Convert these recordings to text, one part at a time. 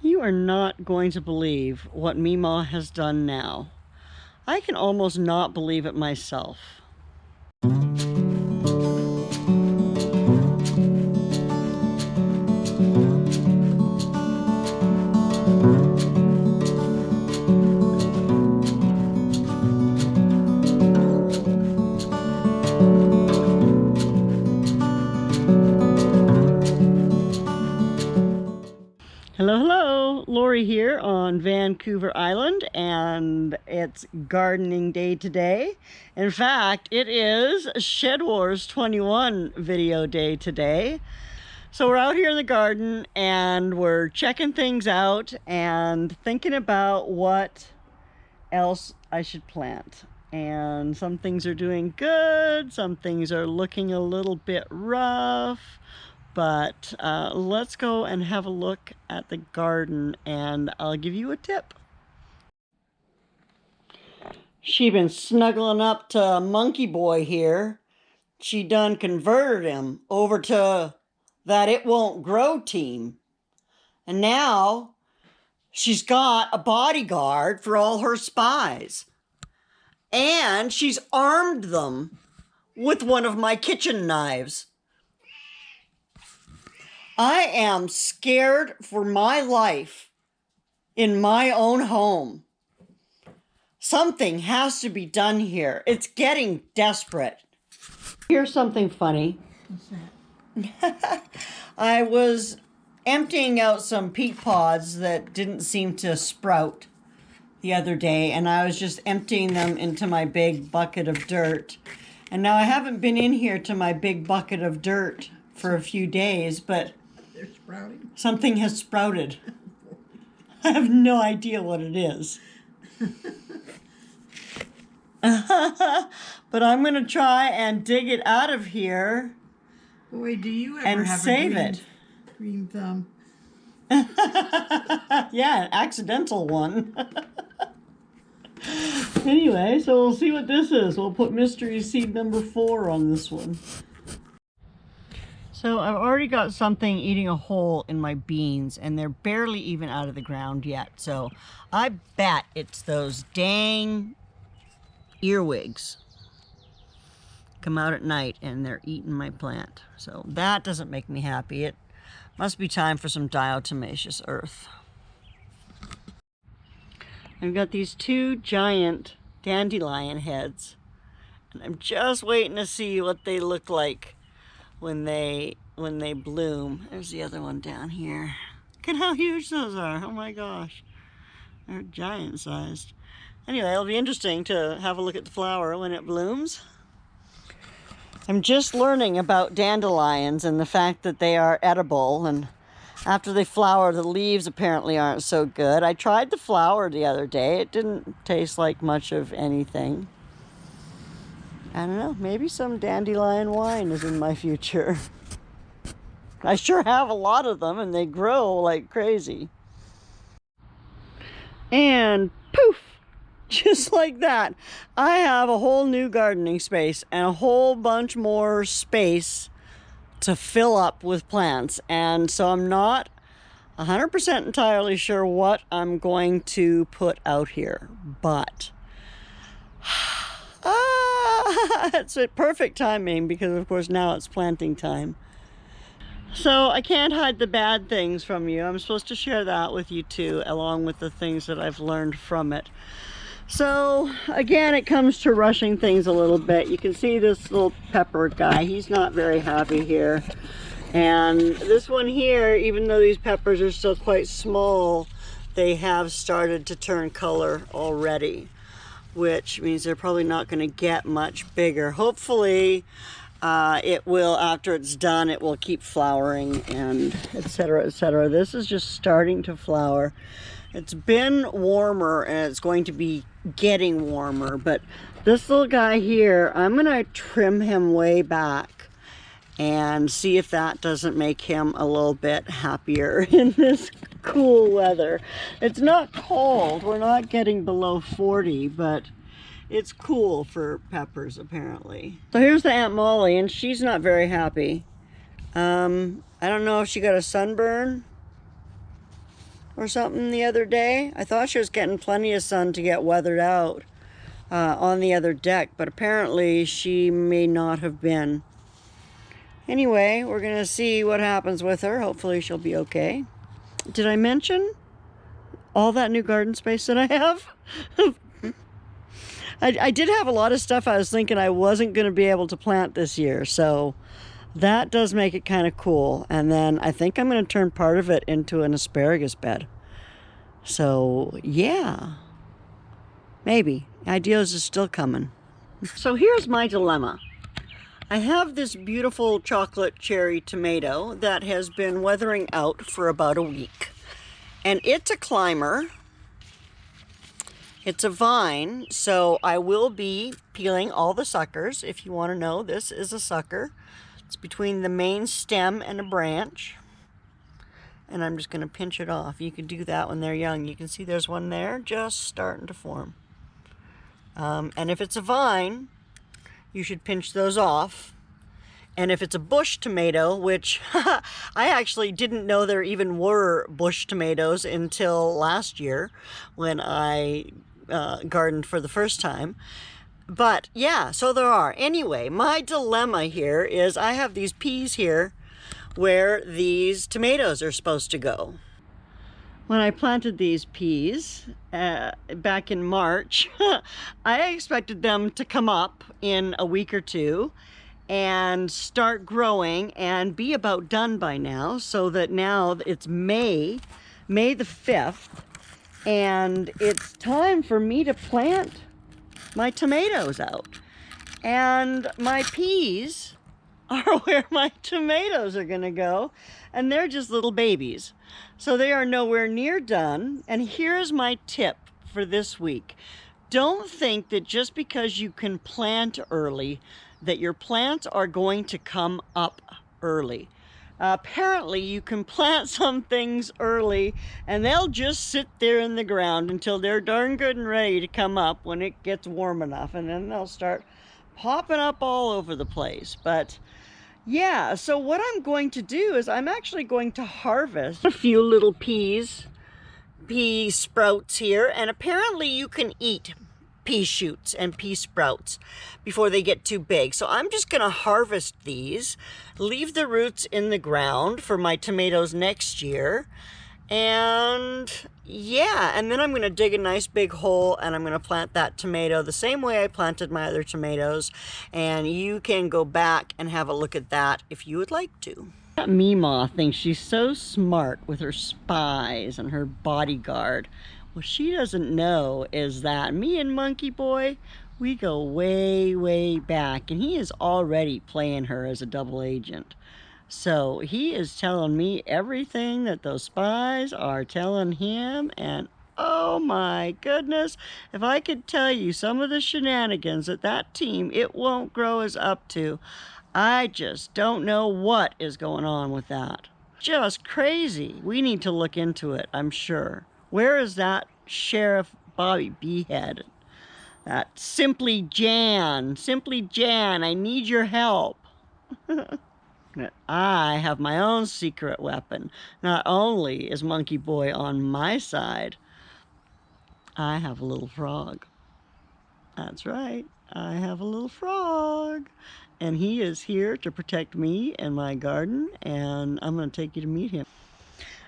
You are not going to believe what Meemaw has done now. I can almost not believe it myself. Hello, hello, Lorrie here on Vancouver Island, and it's gardening day today. In fact, it is Shed Wars 21 video day today. So we're out here in the garden and we're checking things out and thinking about what else I should plant. And some things are doing good, some things are looking a little bit rough. But let's go and have a look at the garden and I'll give you a tip. She been snuggling up to Monkey Boy here. She done converted him over to that it won't grow team. And now she's got a bodyguard for all her spies. And she's armed them with one of my kitchen knives. I am scared for my life in my own home. Something has to be done here. It's getting desperate. Here's something funny. What's that? I was emptying out some peat pods that didn't seem to sprout the other day, and I was just emptying them into my big bucket of dirt. And now I haven't been in here to my big bucket of dirt for a few days, but they're sprouting. Something has sprouted. I have no idea what it is. But I'm going to try and dig it out of here. Boy, do you ever and have save a it. green thumb. Yeah, an accidental one. Anyway, so we'll see what this is. We'll put mystery seed number 4 on this one. So I've already got something eating a hole in my beans, and they're barely even out of the ground yet. So I bet it's those dang earwigs come out at night and they're eating my plant. So that doesn't make me happy. It must be time for some diatomaceous earth. I've got these 2 giant dandelion heads, and I'm just waiting to see what they look like when they bloom. There's the other one down here. Look at how huge those are. Oh my gosh. They're giant sized. Anyway, it'll be interesting to have a look at the flower when it blooms. I'm just learning about dandelions and the fact that they are edible, and after they flower, the leaves apparently aren't so good. I tried the flower the other day. It didn't taste like much of anything. I don't know, maybe some dandelion wine is in my future. I sure have a lot of them and they grow like crazy. And poof, just like that, I have a whole new gardening space and a whole bunch more space to fill up with plants. And so I'm not 100% entirely sure what I'm going to put out here, but it's a perfect timing because of course now it's planting time. So I can't hide the bad things from you. I'm supposed to share that with you too, along with the things that I've learned from it. So again, it comes to rushing things a little bit. You can see this little pepper guy. He's not very happy here. And this one here, even though these peppers are still quite small, they have started to turn color already, which means they're probably not going to get much bigger. Hopefully it will, after it's done, it will keep flowering and etc., etc. This is just starting to flower. It's been warmer and it's going to be getting warmer, but this little guy here, I'm going to trim him way back and see if that doesn't make him a little bit happier in this cool weather. It's not cold. We're not getting below 40, but it's cool for peppers apparently. So here's the Aunt Molly, and she's not very happy. I don't know if she got a sunburn or something the other day. I thought she was getting plenty of sun to get weathered out on the other deck, but apparently she may not have been. Anyway, we're gonna see what happens with her. Hopefully she'll be okay. Did I mention all that new garden space that I have? I did have a lot of stuff I was thinking I wasn't going to be able to plant this year, so that does make it kind of cool. And then I think I'm going to turn part of it into an asparagus bed. So yeah, maybe. Ideas are still coming. So here's my dilemma. I have this beautiful chocolate cherry tomato that has been weathering out for about a week. And it's a climber. It's a vine, so I will be peeling all the suckers. If you want to know, this is a sucker. It's between the main stem and a branch. And I'm just going to pinch it off. You can do that when they're young. You can see there's one there just starting to form. And if it's a vine, you should pinch those off. And if it's a bush tomato, which I actually didn't know there even were bush tomatoes until last year when I gardened for the first time. But yeah, so there are. Anyway, my dilemma here is I have these peas here where these tomatoes are supposed to go. When I planted these peas back in March, I expected them to come up in a week or two and start growing and be about done by now, so that now it's May the 5th, and it's time for me to plant my tomatoes out. And my peas are where my tomatoes are gonna go, and they're just little babies. So they are nowhere near done. And here's my tip for this week. Don't think that just because you can plant early that your plants are going to come up early. Apparently you can plant some things early and they'll just sit there in the ground until they're darn good and ready to come up when it gets warm enough, and then they'll start popping up all over the place. But yeah, so what I'm going to do is I'm actually going to harvest a few little pea sprouts here, and apparently you can eat pea shoots and pea sprouts before they get too big. So I'm just going to harvest these, leave the roots in the ground for my tomatoes next year, and yeah, and then I'm going to dig a nice big hole and I'm going to plant that tomato the same way I planted my other tomatoes, and you can go back and have a look at that if you would like to. That Meemaw thinks she's so smart with her spies and her bodyguard. What she doesn't know is that me and Monkey Boy, we go way, way back, and he is already playing her as a double agent. So he is telling me everything that those spies are telling him, and oh my goodness, if I could tell you some of the shenanigans that that team It Won't Grow is up to, I just don't know what is going on with that. Just crazy. We need to look into it, I'm sure. Where is that Sheriff Bobby Behead? That Simply Jan, I need your help. I have my own secret weapon. Not only is Monkey Boy on my side, I have a little frog. That's right, I have a little frog. And he is here to protect me and my garden, and I'm going to take you to meet him.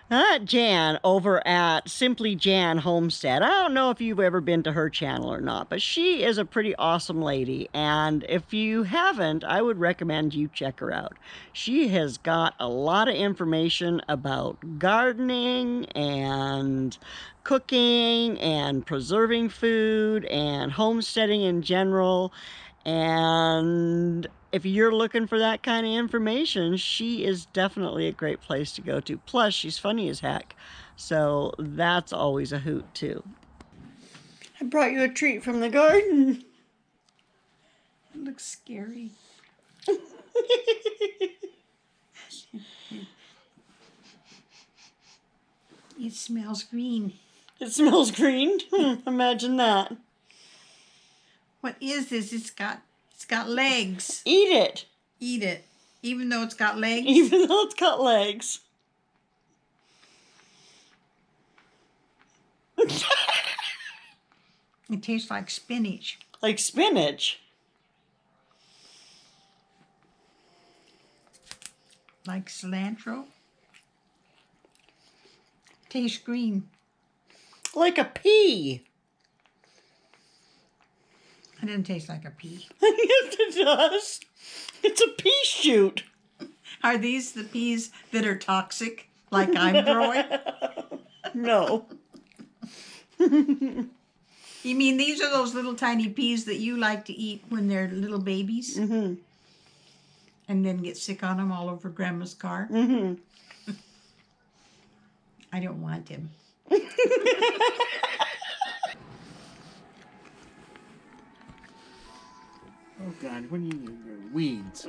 That Jan over at Simply Jan Homestead, I don't know if you've ever been to her channel or not, but she is a pretty awesome lady, and if you haven't, I would recommend you check her out. She has got a lot of information about gardening and cooking and preserving food and homesteading in general, and if you're looking for that kind of information, she is definitely a great place to go to. Plus, she's funny as heck. So that's always a hoot, too. I brought you a treat from the garden. It looks scary. It smells green. It smells green? Imagine that. What is this? It's got legs. Eat it. Eat it. Even though it's got legs? Even though it's got legs. It tastes like spinach. Like spinach. Like cilantro. Tastes green. Like a pea. It doesn't taste like a pea. Yes, it does. It's a pea shoot. Are these the peas that are toxic, like I'm growing? No. You mean these are those little tiny peas that you like to eat when they're little babies? Mm-hmm. And then get sick on them all over Grandma's car? Mm-hmm. I don't want him. Oh God, what are you? Weeds.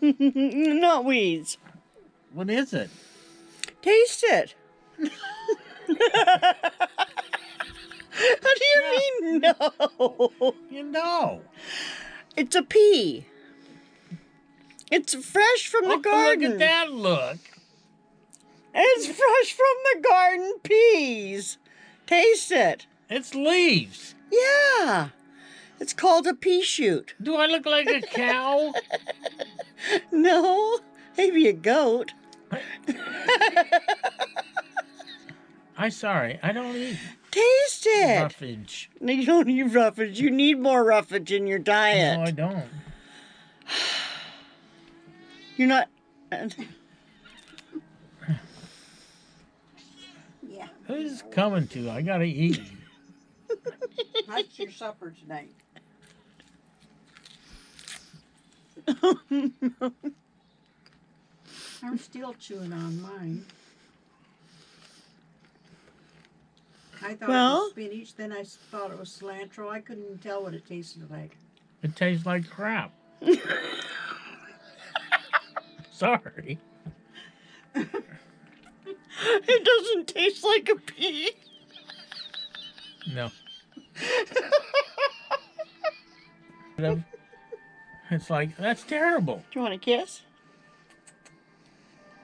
Not weeds. What is it? Taste it. How do you mean no? You know. It's a pea. It's fresh from the garden. Look at that look. It's fresh from the garden peas. Taste it. It's leaves. Yeah. It's called a pea shoot. Do I look like a cow? No, maybe a goat. I'm sorry, I don't eat Taste it. roughage. No, you don't need roughage. You need more roughage in your diet. No, I don't. You're not... Yeah. Who's coming to? I gotta eat. That's your supper tonight. I'm still chewing on mine. I thought it Well- was spinach, then I thought it was cilantro. I couldn't even tell what it tasted like. It tastes like crap. Sorry. It doesn't taste like a pea. No. It's like, that's terrible. Do you want a kiss?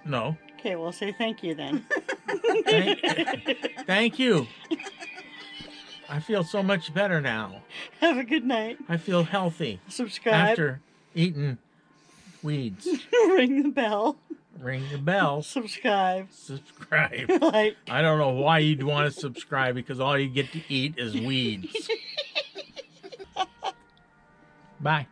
No. Okay, well, say thank you then. Thank you. I feel so much better now. Have a good night. I feel healthy Subscribe. after eating weeds. Ring the bell. Ring the bell. Subscribe. Subscribe. Like. I don't know why you'd want to subscribe because all you get to eat is weeds. Bye.